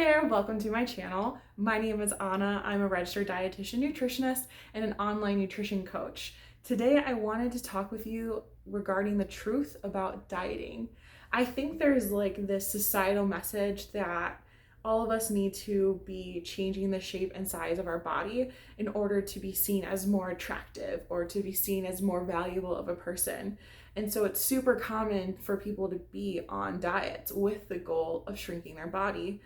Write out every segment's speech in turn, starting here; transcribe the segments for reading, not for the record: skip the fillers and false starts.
there, welcome to my channel. My name is Anna. I'm a registered dietitian nutritionist and an online nutrition coach. Today I wanted to talk with you regarding the truth about dieting. I think there's like this societal message that all of us need to be changing the shape and size of our body in order to be seen as more attractive or to be seen as more valuable of a person. And so it's super common for people to be on diets with the goal of shrinking their body.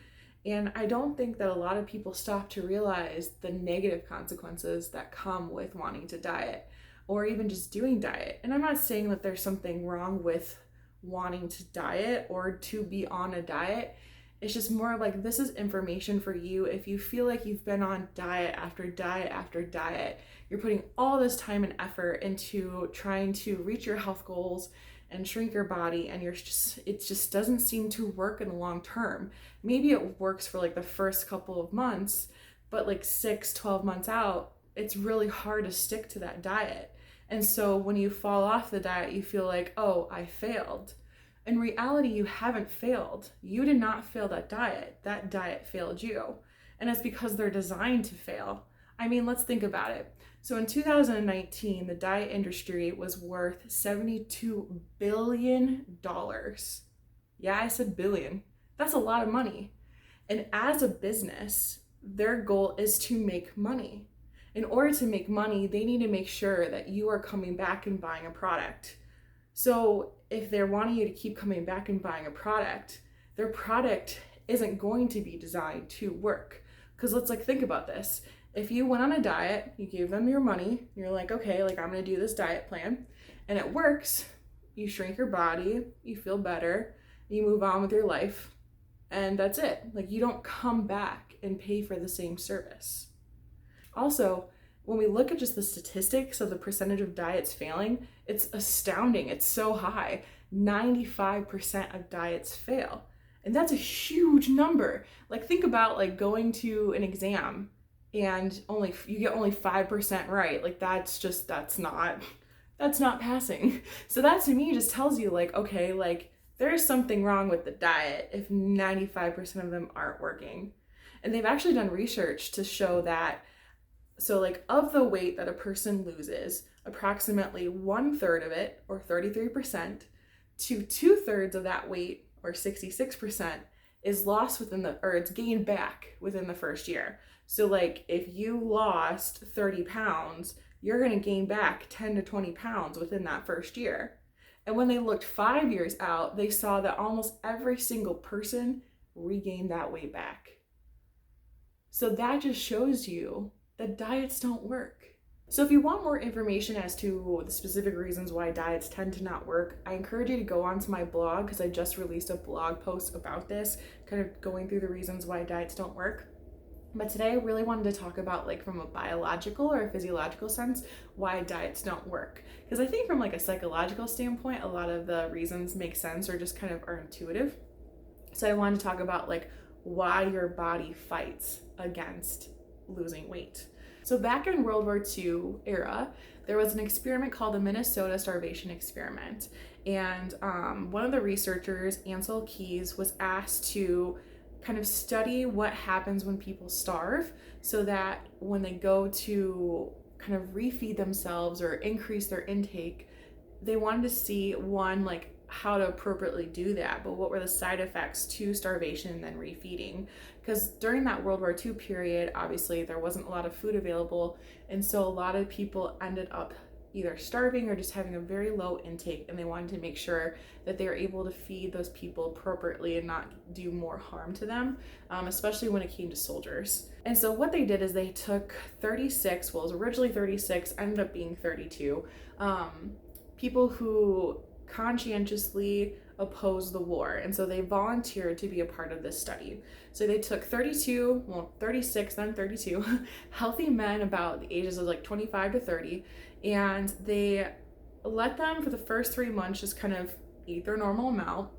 And I don't think that a lot of people stop to realize the negative consequences that come with wanting to diet or even just doing diet. And I'm not saying that there's something wrong with wanting to diet or to be on a diet. It's just more like this is information for you if you feel like you've been on diet after diet after diet. You're putting all this time and effort into trying to reach your health goals and shrink your body, and it just doesn't seem to work in the long term. Maybe it works for like the first couple of months, but like 6-12 months out, it's really hard to stick to that diet. And so when you fall off the diet, you feel like, oh, I failed. In reality, you haven't failed. You did not fail that diet. That diet failed you. And it's because they're designed to fail. I mean, let's think about it. So in 2019, the diet industry was worth $72 billion. Yeah, I said billion. That's a lot of money. And as a business, their goal is to make money. In order to make money, they need to make sure that you are coming back and buying a product. So if they're wanting you to keep coming back and buying a product, their product isn't going to be designed to work. Because let's think about this. If you went on a diet, you gave them your money, you're like, okay, I'm gonna do this diet plan, and it works, you shrink your body, you feel better, you move on with your life, and that's it. You don't come back and pay for the same service. Also, when we look at just the statistics of the percentage of diets failing, it's astounding. It's so high. 95% of diets fail. And that's a huge number. Think about going to an exam and you get only 5% right. That's not passing. So that to me just tells you okay, there's something wrong with the diet if 95% of them aren't working. And they've actually done research to show that of the weight that a person loses, approximately 1/3 of it, or 33%, to 2/3 of that weight, or 66%, is lost it's gained back within the first year. So if you lost 30 pounds, you're gonna gain back 10 to 20 pounds within that first year. And when they looked 5 years out, they saw that almost every single person regained that weight back. So that just shows you that diets don't work. So if you want more information as to the specific reasons why diets tend to not work, I encourage you to go onto my blog because I just released a blog post about this, kind of going through the reasons why diets don't work. But today I really wanted to talk about from a biological or a physiological sense, why diets don't work. Because I think from a psychological standpoint, a lot of the reasons make sense or just kind of are intuitive. So I wanted to talk about why your body fights against losing weight. So back in World War II era, there was an experiment called the Minnesota starvation experiment. And one of the researchers, Ansel Keys, was asked to kind of study what happens when people starve so that when they go to kind of refeed themselves or increase their intake, they wanted to see how to appropriately do that, but what were the side effects to starvation and then refeeding? Because during that World War II period, obviously there wasn't a lot of food available, and so a lot of people ended up either starving or just having a very low intake, and they wanted to make sure that they were able to feed those people appropriately and not do more harm to them, especially when it came to soldiers. And so what they did is they took 36, well it was originally 36, ended up being 32, people who conscientiously oppose the war, and so they volunteered to be a part of this study. So they took 36, then 32 healthy men about the ages of 25 to 30, and they let them for the first 3 months just kind of eat their normal amount.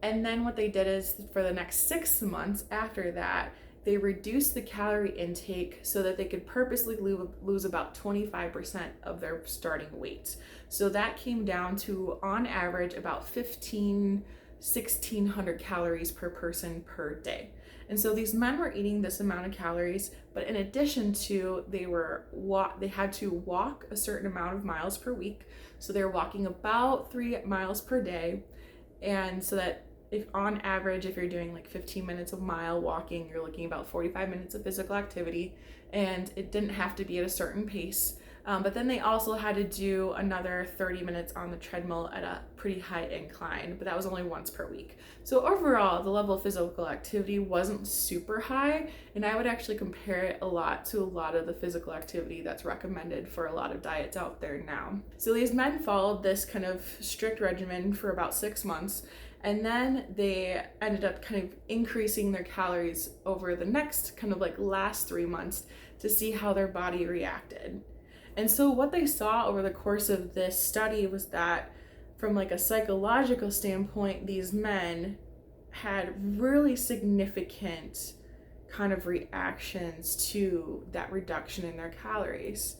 And then what they did is for the next 6 months after that, they reduced the calorie intake so that they could purposely lose about 25% of their starting weight. So that came down to, on average, about 1,600 calories per person per day. And so these men were eating this amount of calories, but in addition to they had to walk a certain amount of miles per week. So they were walking about 3 miles per day. And so that if on average, if you're doing like 15 minutes of mile walking, you're looking about 45 minutes of physical activity, and it didn't have to be at a certain pace. But then they also had to do another 30 minutes on the treadmill at a pretty high incline, but that was only once per week. So overall, the level of physical activity wasn't super high, and I would actually compare it a lot to a lot of the physical activity that's recommended for a lot of diets out there now. So these men followed this kind of strict regimen for about 6 months, and then they ended up kind of increasing their calories over the next kind of like last 3 months to see how their body reacted. And so what they saw over the course of this study was that from like a psychological standpoint, these men had really significant kind of reactions to that reduction in their calories.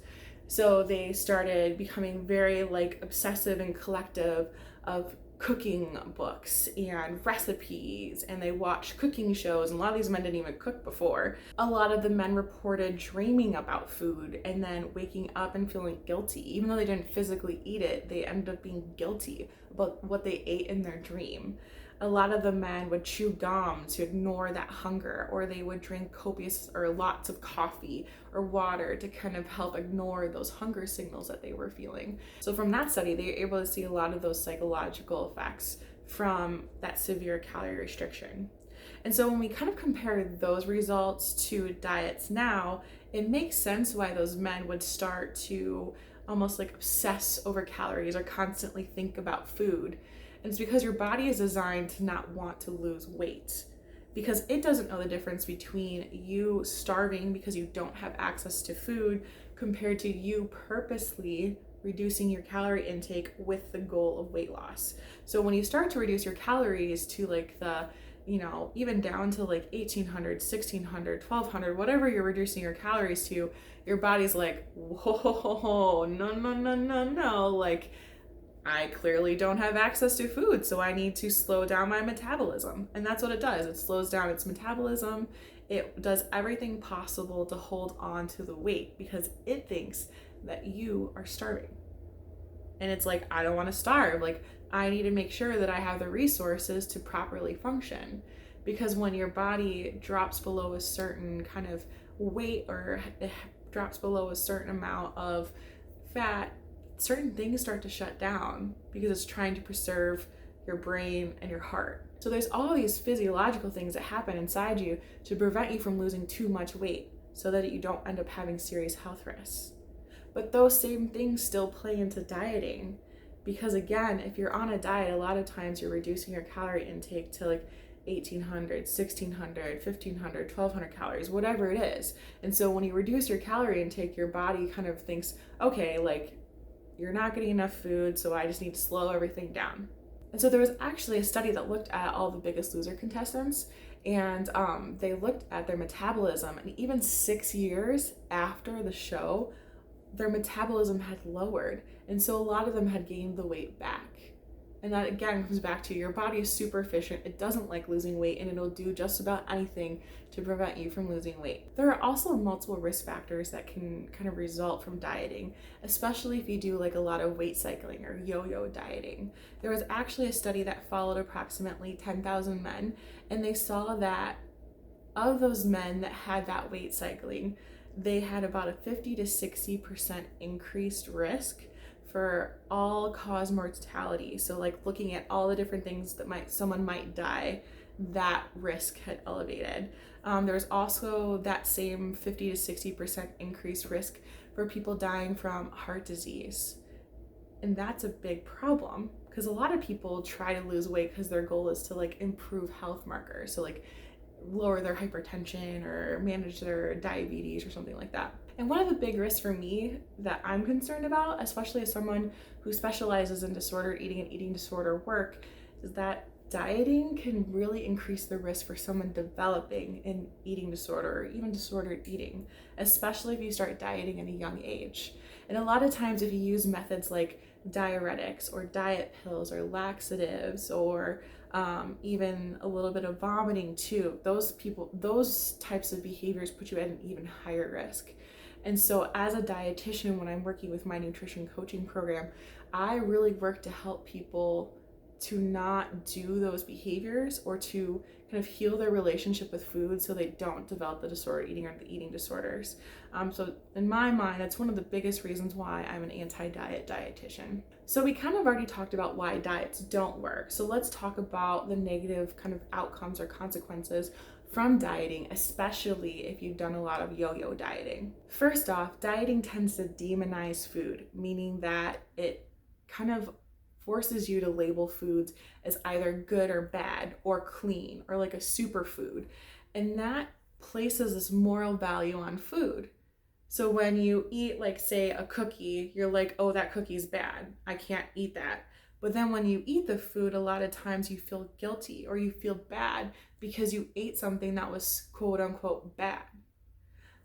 So they started becoming very like obsessive and collective of cooking books and recipes, and they watched cooking shows, and a lot of these men didn't even cook before. A lot of the men reported dreaming about food and then waking up and feeling guilty. Even though they didn't physically eat it, they ended up being guilty about what they ate in their dream. A lot of the men would chew gum to ignore that hunger, or they would drink copious or lots of coffee or water to kind of help ignore those hunger signals that they were feeling. So from that study, they were able to see a lot of those psychological effects from that severe calorie restriction. And so when we kind of compare those results to diets now, it makes sense why those men would start to almost like obsess over calories or constantly think about food. And it's because your body is designed to not want to lose weight, because it doesn't know the difference between you starving because you don't have access to food compared to you purposely reducing your calorie intake with the goal of weight loss. So when you start to reduce your calories to like the, even down to like 1800, 1600, 1200, whatever you're reducing your calories to, your body's like, whoa, no, like, I clearly don't have access to food, so I need to slow down my metabolism. And that's what it does. It slows down its metabolism. It does everything possible to hold on to the weight because it thinks that you are starving. And it's like, I don't want to starve. Like, I need to make sure that I have the resources to properly function. Because when your body drops below a certain kind of weight, or it drops below a certain amount of fat, certain things start to shut down because it's trying to preserve your brain and your heart. So there's all these physiological things that happen inside you to prevent you from losing too much weight so that you don't end up having serious health risks. But those same things still play into dieting, because again, if you're on a diet, a lot of times you're reducing your calorie intake to like 1800, 1600, 1500, 1200 calories, whatever it is. And so when you reduce your calorie intake, your body kind of thinks, okay, like, you're not getting enough food, so I just need to slow everything down. And so there was actually a study that looked at all the Biggest Loser contestants, and they looked at their metabolism, and even 6 years after the show, their metabolism had lowered. And so a lot of them had gained the weight back. And that again comes back to your body is super efficient. It doesn't like losing weight, and it'll do just about anything to prevent you from losing weight. There are also multiple risk factors that can kind of result from dieting, especially if you do like a lot of weight cycling or yo-yo dieting. There was actually a study that followed approximately 10,000 men, and they saw that of those men that had that weight cycling, they had about a 50 to 60% increased risk for all-cause mortality. So like looking at all the different things that someone might die, that risk had elevated. There's also that same 50 to 60% increased risk for people dying from heart disease. And that's a big problem, because a lot of people try to lose weight because their goal is to like improve health markers. So like lower their hypertension or manage their diabetes or something like that. And one of the big risks for me that I'm concerned about, especially as someone who specializes in disordered eating and eating disorder work, is that dieting can really increase the risk for someone developing an eating disorder or even disordered eating, especially if you start dieting at a young age. And a lot of times if you use methods like diuretics or diet pills or laxatives or even a little bit of vomiting too. Those types of behaviors put you at an even higher risk. And so as a dietitian, when I'm working with my nutrition coaching program, I really work to help people to not do those behaviors, or to kind of heal their relationship with food so they don't develop the disordered eating or the eating disorders. So in my mind, that's one of the biggest reasons why I'm an anti-diet dietitian. So we kind of already talked about why diets don't work. So let's talk about the negative kind of outcomes or consequences from dieting, especially if you've done a lot of yo-yo dieting. First off, dieting tends to demonize food, meaning that it kind of forces you to label foods as either good or bad, or clean, or like a superfood. And that places this moral value on food. So when you eat, like, say, a cookie, you're like, oh, that cookie's bad, I can't eat that. But then when you eat the food, a lot of times you feel guilty or you feel bad because you ate something that was quote unquote bad.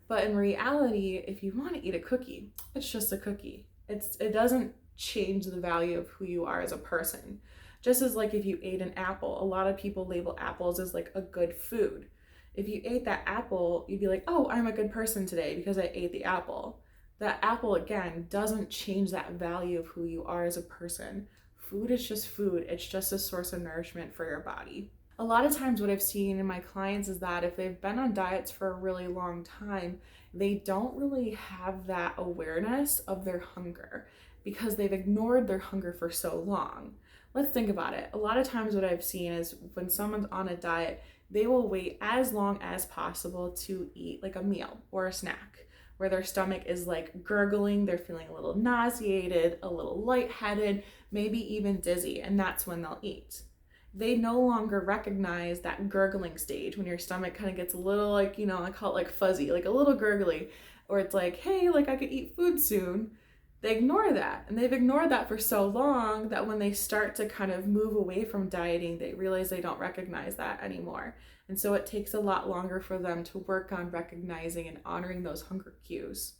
But in reality, if you want to eat a cookie, it's just a cookie. It doesn't change the value of who you are as a person. Just as like if you ate an apple, a lot of people label apples as like a good food. If you ate that apple, you'd be like, oh, I'm a good person today because I ate the apple. That apple, again, doesn't change that value of who you are as a person. Food is just food. It's just a source of nourishment for your body. A lot of times what I've seen in my clients is that if they've been on diets for a really long time, they don't really have that awareness of their hunger because they've ignored their hunger for so long. Let's think about it. A lot of times what I've seen is when someone's on a diet, they will wait as long as possible to eat like a meal or a snack, where their stomach is like gurgling, they're feeling a little nauseated, a little lightheaded, maybe even dizzy, and that's when they'll eat. They no longer recognize that gurgling stage when your stomach kind of gets a little like, I call it like fuzzy, like a little gurgly, or it's like, hey, like I could eat food soon. They ignore that, and they've ignored that for so long that when they start to kind of move away from dieting, they realize they don't recognize that anymore. And so it takes a lot longer for them to work on recognizing and honoring those hunger cues.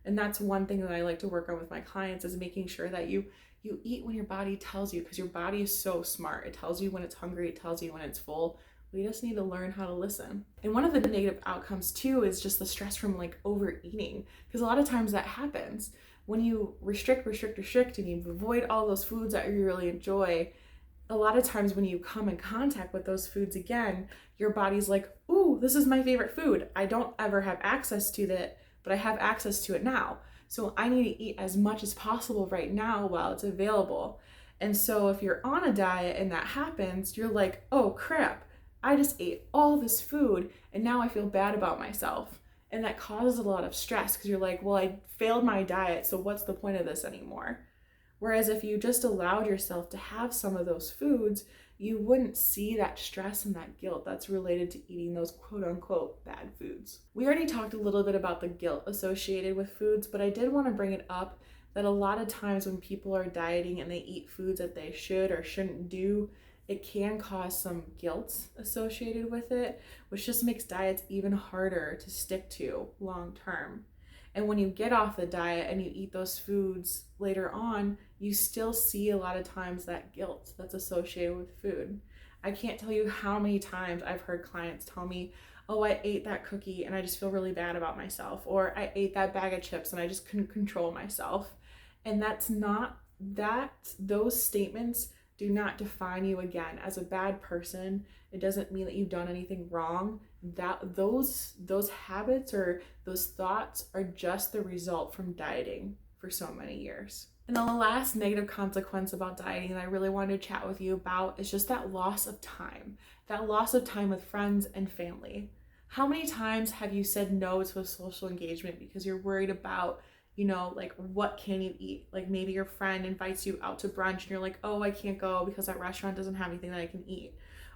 And that's one thing that I like to work on with my clients, is making sure that you eat when your body tells you, because your body is so smart. It tells you when it's hungry, it tells you when it's full. We just need to learn how to listen. And one of the negative outcomes too is just the stress from like overeating, because a lot of times that happens. When you restrict, and you avoid all those foods that you really enjoy, a lot of times when you come in contact with those foods again, your body's like, ooh, this is my favorite food. I don't ever have access to that, but I have access to it now. So I need to eat as much as possible right now while it's available. And so if you're on a diet and that happens, you're like, oh crap, I just ate all this food and now I feel bad about myself. And that causes a lot of stress because you're like, well, I failed my diet, so what's the point of this anymore? Whereas if you just allowed yourself to have some of those foods, you wouldn't see that stress and that guilt that's related to eating those quote unquote bad foods. We already talked a little bit about the guilt associated with foods, but I did want to bring it up that a lot of times when people are dieting and they eat foods that they should or shouldn't do, it can cause some guilt associated with it, which just makes diets even harder to stick to long term. And when you get off the diet and you eat those foods later on, you still see a lot of times that guilt that's associated with food. I can't tell you how many times I've heard clients tell me, oh, I ate that cookie and I just feel really bad about myself, or I ate that bag of chips and I just couldn't control myself. And those statements do not define you again as a bad person. It doesn't mean that you've done anything wrong. Those habits or those thoughts are just the result from dieting for so many years. And the last negative consequence about dieting that I really wanted to chat with you about is just that loss of time with friends and family. How many times have you said no to a social engagement because you're worried about, like, what can you eat? Like maybe your friend invites you out to brunch and you're like, oh, I can't go because that restaurant doesn't have anything that I can eat.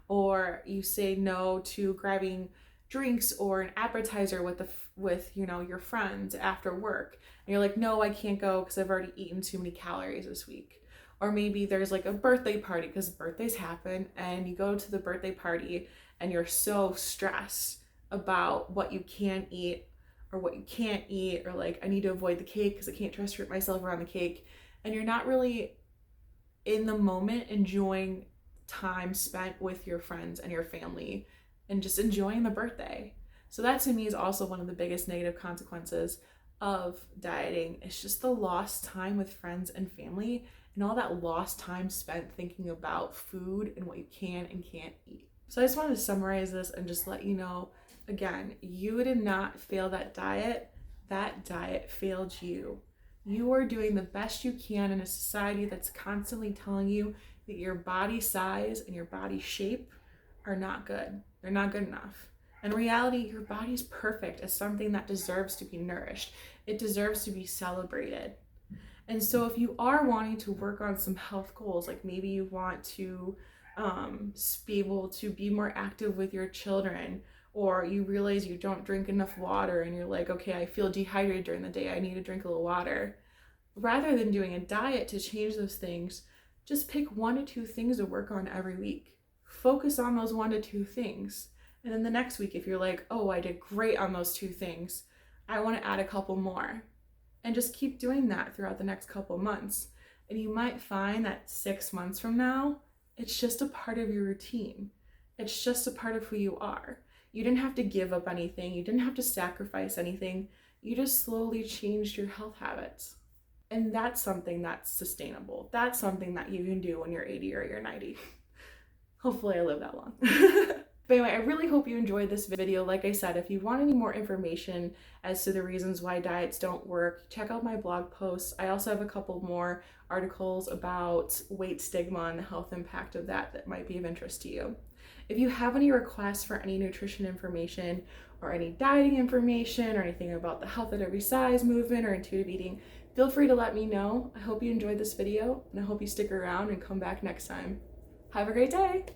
Or you say no to grabbing drinks or an appetizer with your friends after work. And you're like, no, I can't go because I've already eaten too many calories this week. Or maybe there's like a birthday party, because birthdays happen, and you go to the birthday party and you're so stressed about what you can eat or what you can't eat, or like, I need to avoid the cake because I can't trust myself around the cake. And you're not really in the moment enjoying time spent with your friends and your family and just enjoying the birthday. So that to me is also one of the biggest negative consequences of dieting. It's just the lost time with friends and family and all that lost time spent thinking about food and what you can and can't eat. So I just wanted to summarize this and just let you know, again, you did not fail that diet failed you. You are doing the best you can in a society that's constantly telling you that your body size and your body shape are not good. They're not good enough. In reality, your body's perfect as something that deserves to be nourished. It deserves to be celebrated. And so if you are wanting to work on some health goals, like maybe you want to be able to be more active with your children, or you realize you don't drink enough water and you're like, okay, I feel dehydrated during the day, I need to drink a little water. Rather than doing a diet to change those things, just pick 1 to 2 things to work on every week. Focus on those 1 to 2 things. And then the next week, if you're like, oh, I did great on those 2 things, I want to add a couple more. And just keep doing that throughout the next couple months. And you might find that 6 months from now, it's just a part of your routine. It's just a part of who you are. You didn't have to give up anything. You didn't have to sacrifice anything. You just slowly changed your health habits. And that's something that's sustainable. That's something that you can do when you're 80 or you're 90. Hopefully I live that long. But anyway, I really hope you enjoyed this video. Like I said, if you want any more information as to the reasons why diets don't work, check out my blog posts. I also have a couple more articles about weight stigma and the health impact of that might be of interest to you. If you have any requests for any nutrition information or any dieting information or anything about the Health at Every Size movement or intuitive eating, feel free to let me know. I hope you enjoyed this video and I hope you stick around and come back next time. Have a great day.